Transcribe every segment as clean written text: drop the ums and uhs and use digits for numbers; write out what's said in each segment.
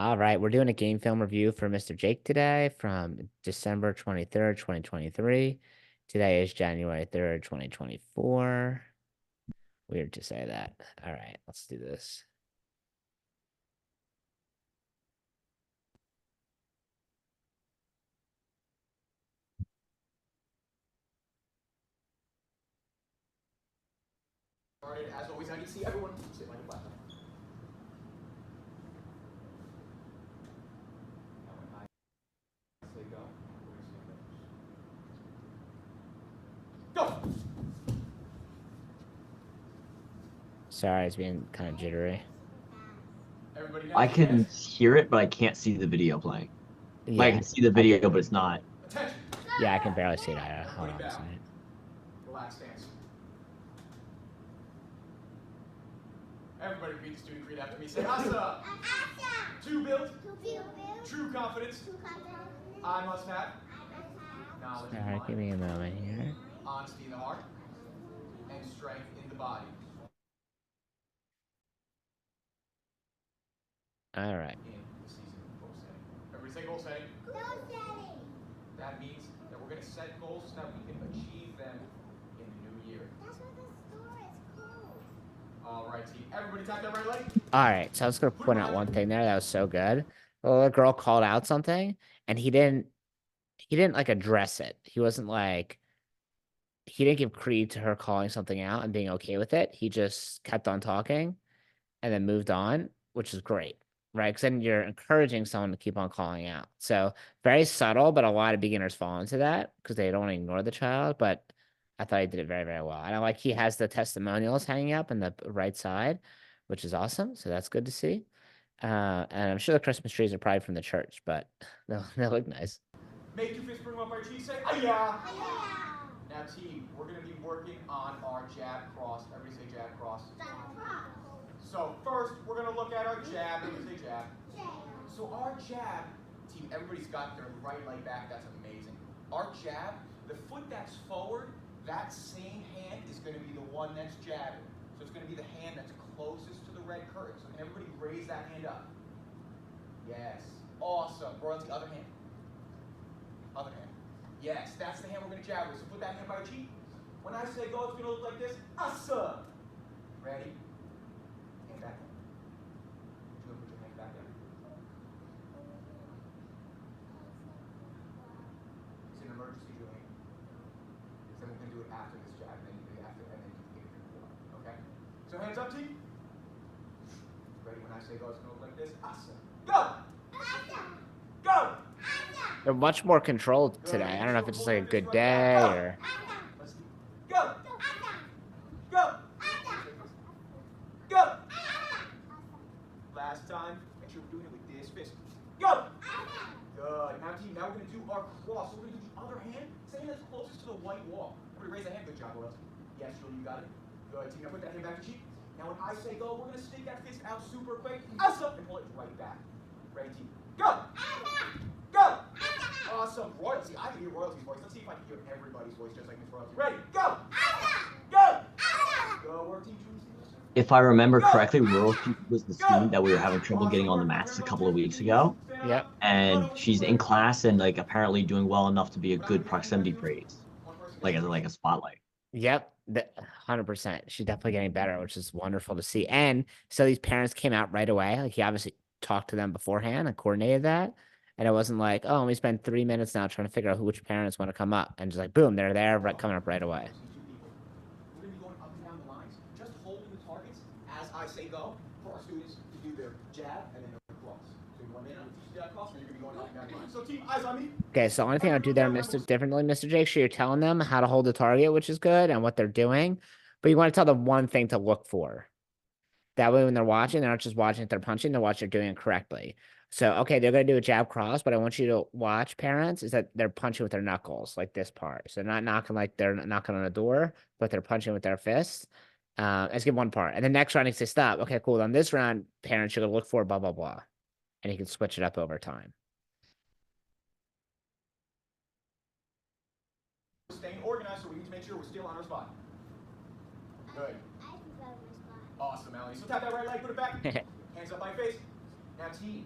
All right, we're doing a game film review for Mr. Jake today from December 23rd, 2023. Today is January 3rd, 2024. Weird to say that. All right, let's do this. As always, how do you see everyone sit like a platform? Now when I say go, we're going to see go. Sorry, it's being kind of jittery. Everybody I next can chance. hear it, but I can't see the video playing. Like I Yeah, can see the video, but it's not. Attention. yeah, I can barely see it. Hold Everybody on a bow. second. Relax stance. Everybody repeat the student creed after me. Say Asa. To build true confidence. I must have knowledge All in right, mind, give me a moment here. honesty in the heart, and strength in the body. All right. In the season of goal setting. Everybody say goal setting. That means that we're going to set goals so that we can achieve them in the new year. All right, team. Everybody tap that right leg. All right, so I was gonna point out one thing there that was so good. Well, the girl called out something, and he didn't like address it. He didn't give creed to her calling something out and being okay with it. He just kept on talking and then moved on, which is great, right? Because then you're encouraging someone to keep on calling out. So very subtle, but a lot of beginners fall into that because they don't want to ignore the child. But I thought he did it very, very well. And I like he has the testimonials hanging up in the right side, which is awesome. So that's good to see. And I'm sure the Christmas trees are probably from the church, but they look nice. Make your fist bring them up our cheeks. Say, "Aya." Now, team, we're going to be working on our jab cross. Everybody say jab cross. So first, we're going to look at our jab. Everybody say jab. So our jab, team, everybody's got their right leg back. That's amazing. Our jab, the foot that's forward, that same hand is going to be the one that's jabbing. So it's going to be the hand that's closest to the red curtain. So can everybody raise that hand up? Yes. Awesome. Royalty, other hand. Other hand. Yes, that's the hand we're going to jab with. So put that hand by your cheek. When I say go, it's going to look like this. Asa. Ready? Hand back there. You put your hand back there. It's an emergency, Julian. Then we're going to do it after this jab, and then you can get it before. Okay? So hands up, team. Ready? When I say go, it's going to look like this. Asa. Go! Go! They're much more controlled today. I don't know if it's just like a good day or. Let's do it. Go! Go! Go! Last time, make sure we're doing it with this fist. Go! Good. Now, team, now we're going to do our cross. So we're going to do the other hand. Same hand that's closest to the white wall. Everybody raise a hand. Good job, Royalty. Yes, Julie, you got it. Good, team. Now put that hand back to cheek. Now, when I say go, we're going to stick that fist out super quick. Us up and pull it right back. Ready, team? Go! Go! Awesome. Royalty. I can hear Royalty's voice. Let's see if I can hear everybody's voice just like Miss Royalty. Ready? Go! Go! Go, work team. If I remember correctly, Royalty was the student that we were having trouble getting on the mats a couple of weeks ago, Yep. and she's in class and like apparently doing well enough to be a good proximity praise, like as like a spotlight. Yep, 100%. She's definitely getting better, which is wonderful to see. And so these parents came out right away. Like he obviously talked to them beforehand and coordinated that. And it wasn't like, oh, let me spend 3 minutes now trying to figure out which parents want to come up. And just like, boom, they're there, right, coming up right away. We're going to be going up and down the lines, just holding the targets as I say go for our students to do their jab and then their cross. So in 1 minute, we'll teach you that cross, and you're going to be going up and down the line. So team, eyes on me. Okay, so only thing I'd do there, differently, Mr. Jake, sure you're telling them how to hold the target, which is good, and what they're doing. But you want to tell them one thing to look for. That way, when they're watching, they're not just watching if they're punching, they're watching they're doing it correctly. So, okay, they're going to do a jab cross, but I want you to watch, parents, is that they're punching with their knuckles, like this part. So, not knocking like they're knocking on a door, but they're punching with their fists. Let's get one part. And the next round, he says, stop. Okay, cool. On this round, parents, you're going to look for blah, blah, blah. And you can switch it up over time. Staying organized, so we need to make sure we're still on our spot. Good. Awesome, Melanie. So tap that right leg, put it back. Hands up by face. Now, team,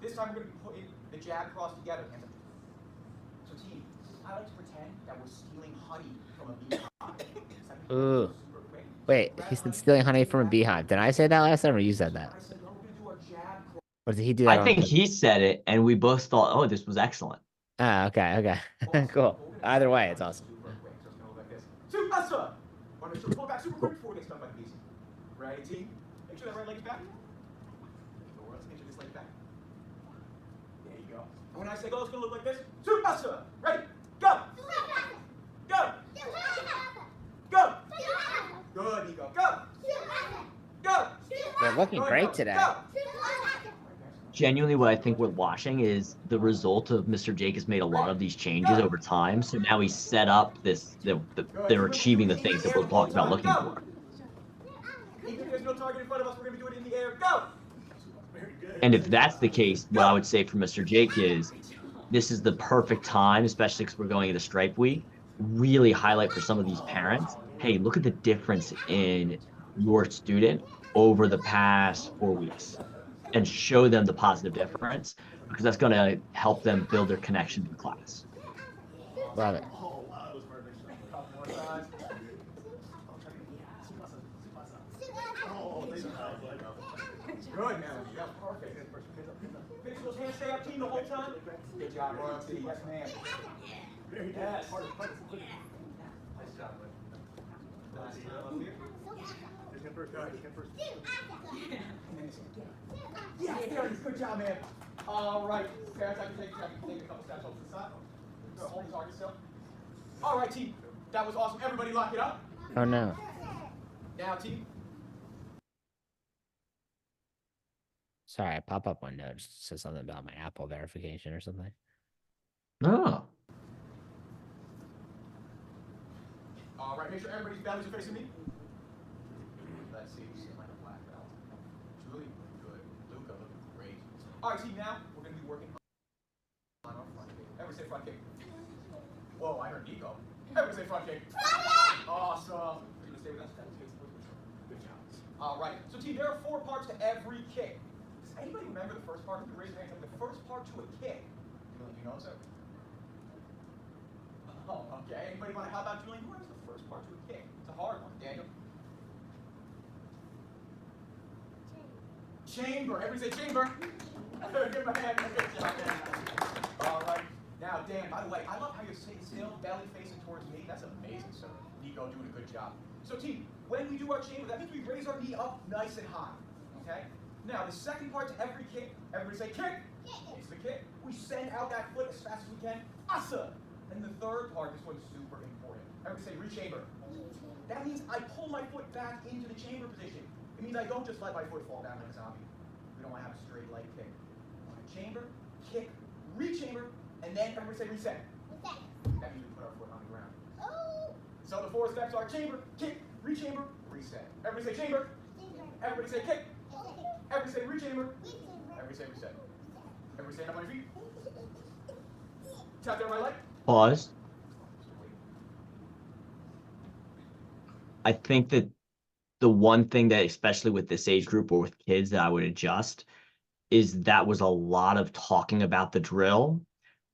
This time we're going to be putting the jab cross together. Hands up. So team, I like to pretend that we're stealing honey from a beehive. Ooh. Wait, he said stealing honey from a beehive. Did I say that last time or you said that? Or did he do that I on think purpose? he said it, and we both thought, "Oh, this was excellent." Ah, okay. Cool. Either way, it's awesome. Pull back super quick before we get stung by the bees. Ready, team? Make sure that right leg's back. Let's make sure this leg's back. There you go. And when I say go, it's gonna look like this. Super. Ready? Go. Go. Go. Good, Nico. Go. Go. They're looking great today. Go. Genuinely, what I think with watching is the result of Mr. Jake has made a lot of these changes over time. So now he's set up this, they're achieving the things that we're talking about looking for. Even if there's no target in front of us, we're gonna do it in the air. Go. And if that's the case, what I would say for Mr. Jake is this is the perfect time, especially because we're going into stripe week, really highlight for some of these parents, hey, look at the difference in your student over the past 4 weeks and show them the positive difference because that's going to help them build their connection to the class. Love it. Good, Melody. That's perfect. Finish those hands, stay up, team, the whole time. Good job, Royalty. Yes, ma'am. Yes. Nice job, bud. Last time up here. Yes, there it is. Good job, man. All right. Parents, I can take a couple steps over to the side. Go, hold the target still. All right, team. That was awesome. Everybody lock it up. Oh no. Now, team. Sorry, pop-up window just says something about my Apple verification or something. Oh. All right, make sure everybody's bellies are facing me. Let's see, you seem like a black belt. Julie, good. Luca, looking great. All right, team, now we're going to be working on our front kick. Everybody say front kick. Whoa, I heard Nico. Everybody say front kick. Awesome. You're going to stay with us? Good job. All right, so team, there are 4 parts to every kick. Does anybody remember the first part? Raise your hand. The first part to a kick. You know, sir? Oh, okay. Anybody want to help out, Julian? What is the first part to a kick? It's a hard one. Daniel? Chamber. Everybody say chamber. Give him a hand. Good job, Dan. All right. Now, Dan, by the way, I love how you're still belly facing towards me. That's amazing, sir. Nico doing a good job. So, team, when we do our chamber, that means we raise our knee up nice and high. Okay? Now, the second part to every kick, everybody say kick. It's the kick. We send out that foot as fast as we can. Asa. And the third part, this one's super important. Everybody say re-chamber. That means I pull my foot back into the chamber position. It means I don't just let my foot fall down like a zombie. We don't want to have a straight leg kick. I want to chamber, kick, re-chamber, and then everybody say reset. That means we put our foot on the ground. So the 4 steps are chamber, kick, re-chamber, reset. Everybody say chamber. Everybody say kick. Everybody say re-chamber. Everybody say reset. Everybody stand up on your feet. Tap their right leg. Pause. I think that the one thing that, especially with this age group or with kids, that I would adjust is that was a lot of talking about the drill.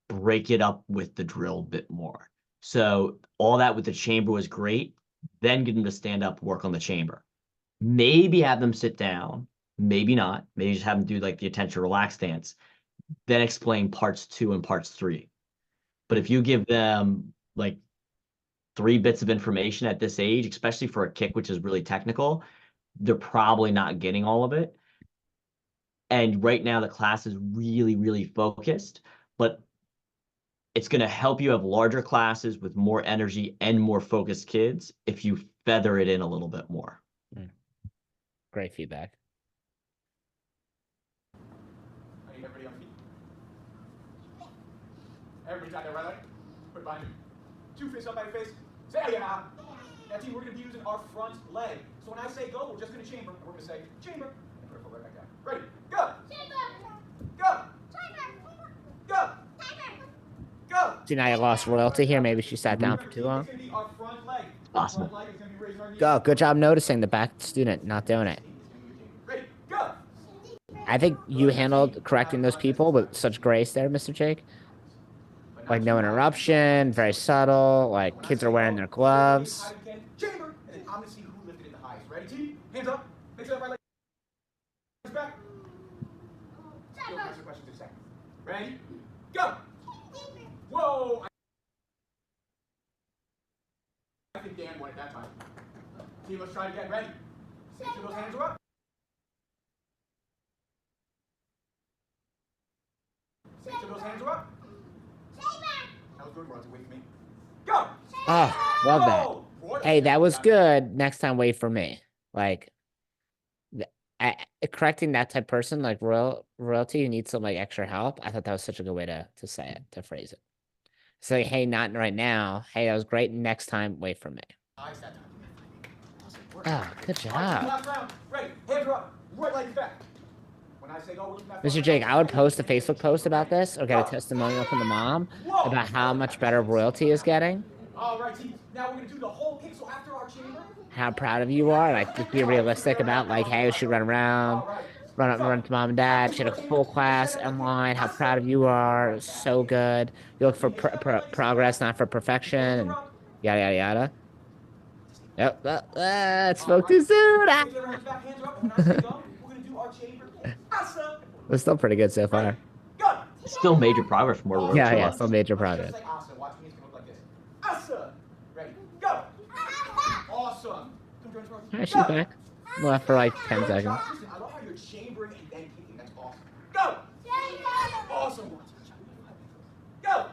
Break it up with the drill a bit more. So all that with the chamber was great. Then get them to stand up, work on the chamber. Maybe have them sit down. Maybe not. Maybe just have them do like the attention relax dance. Then explain parts 2 and parts 3. But if you give them like 3 bits of information at this age, especially for a kick, which is really technical, they're probably not getting all of it. And right now the class is really, really focused, but it's going to help you have larger classes with more energy and more focused kids if you feather it in a little bit more. Great feedback. I need everybody on feet. Everybody tap their right leg. Put it behind you. 2 fists up by your face. Say yeah. Now, team, we're going to be using our front leg. So when I say go, we're just going to chamber. And we're going to say chamber. And put our foot right back down. Ready? Go. Go. Go. Go. See, now you lost royalty here. Maybe she sat down for too long. It's going to be our front leg. Awesome. Front leg is going to be raising our knee. Go. Good job noticing the back student not doing it. Ready? Go. I think you handled correcting those people with such grace there, Mr. Jake. But not Like no too much. interruption, very subtle. Like When I kids say are wearing go, their we're gonna get as gloves. high as we can. Chamber, and then I'm gonna see who lifted it the highest. Ready, team? Hands up. Make sure that right leg is back. You'll answer questions in a second. Ready? Go. Whoa! I think Dan won it that time. Team, let's try it again. Ready? Make sure those hands are up. Make sure those hands are up. That was good, Roger. Wait for me. Go! Oh, love that. Whoa! Boy, that's Hey, that was definitely got good. Next time, wait for me. Like, correcting that type of person, like royalty, who needs some like extra help. I thought that was such a good way to say it, to phrase it. Say, hey, not right now. Hey, that was great. Next time, wait for me. eyes that time. Oh, good All right, team, job. last round. Ready? Hands are up. Right leg is back. When I say go, we're looking at Mr. Jake, I would post a Facebook post about this or get a testimonial from the mom about how much better royalty is getting, All right, team. Now we're gonna do the whole kick. So after our chamber. how proud of you are. Like, just be realistic about, like, hey, she run around, run up and run to mom and dad. She had a full class online. How proud of you are. It was so good. You look for progress, not for perfection, and yada, yada, yada. Yep, spoke too soon. Ah. Hands back, hands are up. And when I say go, we're gonna do our chamber kick. Awesome. It's still pretty good so far. Go. Still major progress from where we were Yeah, 2 yeah, months. still major Let's progress. just say awesome. Watch me. It's gonna look like this. Awesome. Ready? Go. Awesome. Come join us, Rosie. Alright, she's Go. back. Left for like 10 Good seconds. job, Tristan. I love how you're chambering and then kicking. That's awesome. Go. Awesome. Go.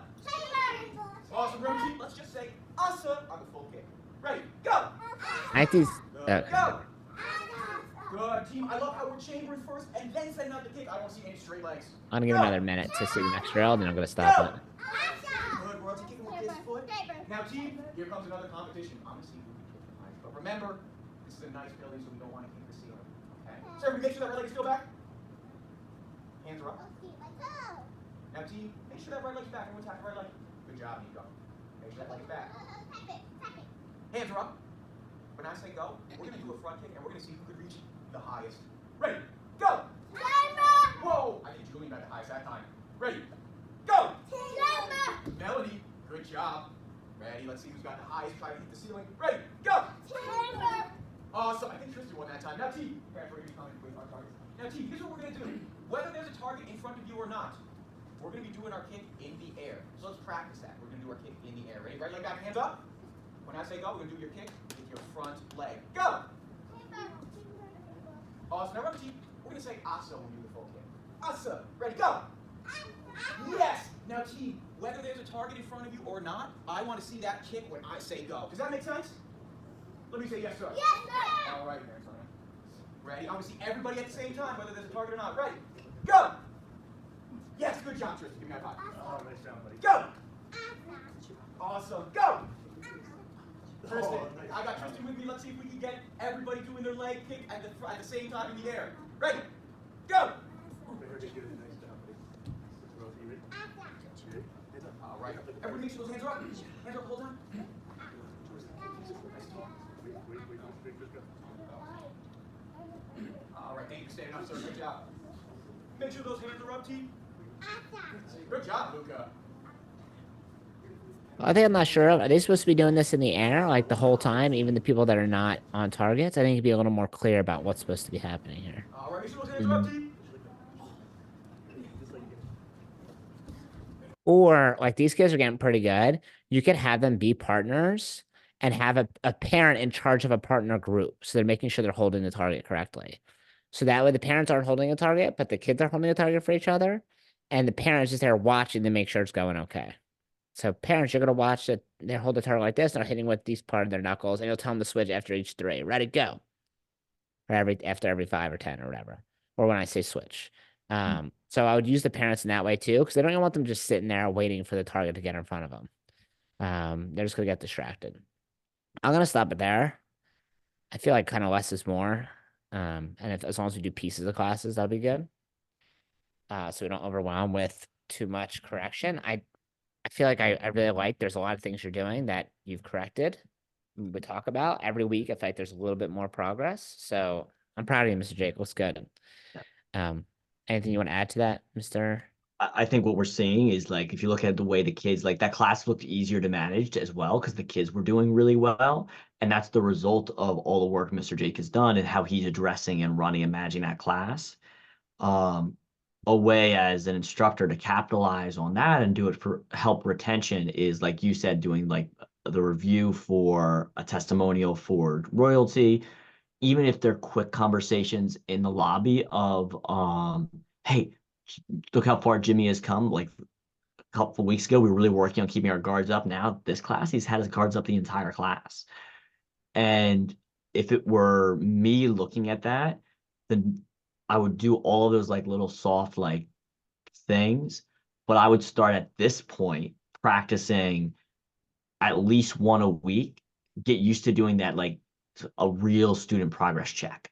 Awesome, Rosie. Let's just say awesome on the full kick. Ready? Go. I think these. Good. Go. Good team. I love how we're chambering first and then setting out the kick. I don't see any straight legs. I'm gonna give Go. another minute to see the next drill, then I'm gonna stop it. Good, Rosie. Kicking with this foot. Now, team, here comes another competition. I'm gonna see who can kick the highest. But remember, this is a nice building, so we don't want to kick the ceiling. Okay? So everybody make sure that right leg is still back. Hands are up. Now, team, make sure that right leg's back. Everyone tap the right leg. Good job, Nico. Make sure that leg is back. Hands are up. When I say go, we're gonna do a front kick and we're gonna see who could reach the highest. Ready? Go! Whoa! I think Julian got the highest that time. Ready? Go! Melody, good job. Ready? Let's see who's got the highest. Try to hit the ceiling. Ready? Go! Awesome. I think Tristan won that time. Now, T. Now, T, here's what we're gonna do. Whether there's a target in front of you or not, we're gonna be doing our kick in the air. So let's practice that. We're gonna do our kick in the air. Ready? Right leg back, hands up. When I say go, we're gonna do your kick with your front leg. Go! Awesome. Now remember, T, we're gonna say asa when we do the full kick. Asa. Ready? Go! Yes! Now, T, whether there's a target in front of you or not, I want to see that kick when I say go. Does that make sense? Let me say yes, sir. Yes, sir. All right, Mary Sonia. Ready? I want to see everybody at the same time, whether there's a target or not. Ready? Go! Yes, good job, Tristan. Give me that five. Oh, nice job, buddy. Go! Awesome. Go! Tristan, I got Tristan with me. Let's see if we can get everybody doing their leg kick at the same time in the air. Ready? Go! All right. Everybody make sure those hands are up. Hands up, hold on. All right, thank you for standing up, sir. Good job. Make sure those hands are up, team. Good job, Luca. I think I'm not sure. Are they supposed to be doing this in the air like the whole time, even the people that are not on targets? I think it'd be a little more clear about what's supposed to be happening here. All right, make sure those hands are up, team. Or like these kids are getting pretty good. You could have them be partners and have a parent in charge of a partner group. So they're making sure they're holding the target correctly. So that way the parents aren't holding a target, but the kids are holding a target for each other. And the parents just there watching to make sure it's going okay. So parents, you're gonna watch that they hold the target like this, and they're hitting with these part of their knuckles, and you'll tell them to switch after each 3. Ready, go. Or after every 5 or 10 or whatever. Or when I say switch. So I would use the parents in that way too, because I don't even want them just sitting there waiting for the target to get in front of them. They're just gonna get distracted. I'm gonna stop it there. I feel like kind of less is more. And as long as we do pieces of classes, that'll be good. So we don't overwhelm with too much correction. I feel like I really like there's a lot of things you're doing that you've corrected. We talk about every week. I feel like there's a little bit more progress. So I'm proud of you, Mr. Jake. Looks good. Anything you want to add to that, Mr.? I think what we're seeing is like if you look at the way the kids like that class looked easier to manage as well because the kids were doing really well. And that's the result of all the work Mr. Jake has done and how he's addressing and running and managing that class. Um, a way as an instructor to capitalize on that and do it for help retention is like you said, doing like the review for a testimonial for royalty, even if they're quick conversations in the lobby of hey, look how far Jimmy has come. Like a couple of weeks ago, we were really working on keeping our guards up. Now this class, he's had his guards up the entire class. And if it were me looking at that, then I would do all of those like little soft like things, but I would start at this point practicing at least one a week, get used to doing that like a real student progress check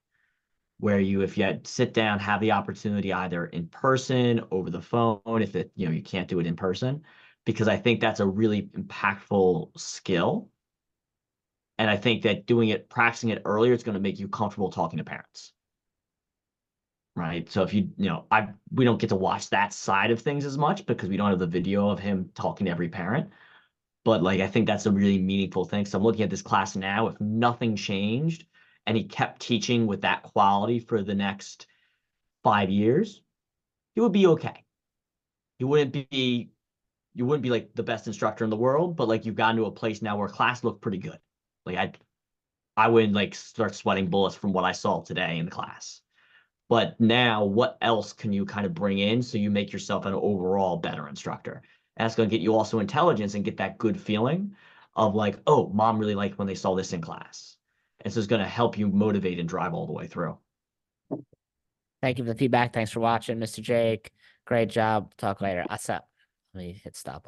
where you if you had sit down have the opportunity either in person over the phone if it you can't do it in person because I think that's a really impactful skill and I think that doing it practicing it earlier is going to make you comfortable talking to parents, right? So if I we don't get to watch that side of things as much because we don't have the video of him talking to every parent. But like I think that's a really meaningful thing. So I'm looking at this class now. If nothing changed and he kept teaching with that quality for the next 5 years, he would be okay. He wouldn't be you wouldn't be like the best instructor in the world, but like you've gotten to a place now where class looked pretty good. Like I wouldn't like start sweating bullets from what I saw today in the class. But now, what else can you kind of bring in so you make yourself an overall better instructor? And that's going to get you also intelligence and get that good feeling of like, oh, mom really liked when they saw this in class. And so it's going to help you motivate and drive all the way through. Thank you for the feedback. Thanks for watching, Mr. Jake. Great job. Talk later. What's up? Let me hit stop on.